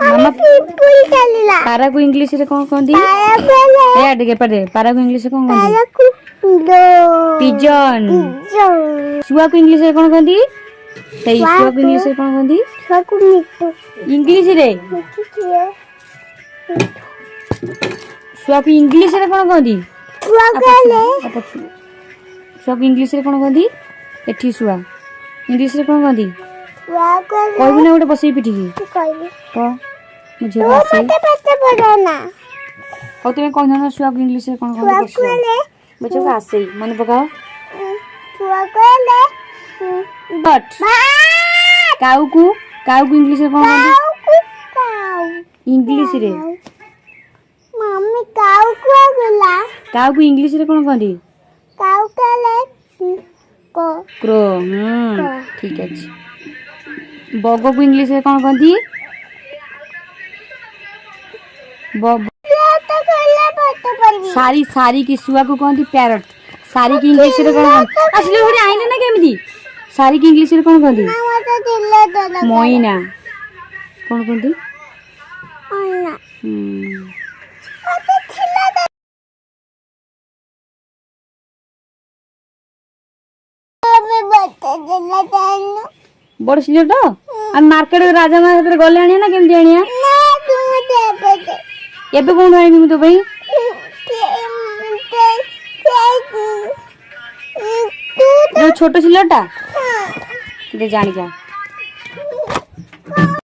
मामा school चलला पारा को इंग्लिश रे कोन कहंदी ए आडे पड़े पारा को इंग्लिश रे कोन कहंदी पिजन सुआ को इंग्लिश रे कोन कहंदी सेई सुआ को इंग्लिश रे कोन कहंदी इंग्लिश रे सुआ को इंग्लिश रे कोन कहंदी सुआ को इंग्लिश रे कोन कहंदी एठी सुआ इंग्लिश रे कोन कहंदी कहबी ना गोटे बसई पिठी तो मुझे हो तुम कह ना सुआ को इंग्लिश रे कोन कहंदी बच्चों को आसे मन पकाओ बट काऊ को इंग्लिश रे कोन कहंदी इंग्लिश रे मम्मी काऊ को इंग्लिश रे कोन कहंदी क्रो ठीक अछि बग को इंग्लिश रे कोन कहंदी सारी सारी की सुआ को कहंदी पैरट सारी की इंग्लिश रे कोन असली होरी आइले ना केमिदी सारी की इंग्लिश रे कोन कहंदी मोइना कोन कहंदी बड़ सिलेट आ मार्केट राजा मार्केट गले आनिया ना केमती आनिया एबे कोन आइबी तो भाई जो छोटो सिलेटा दे जानी जा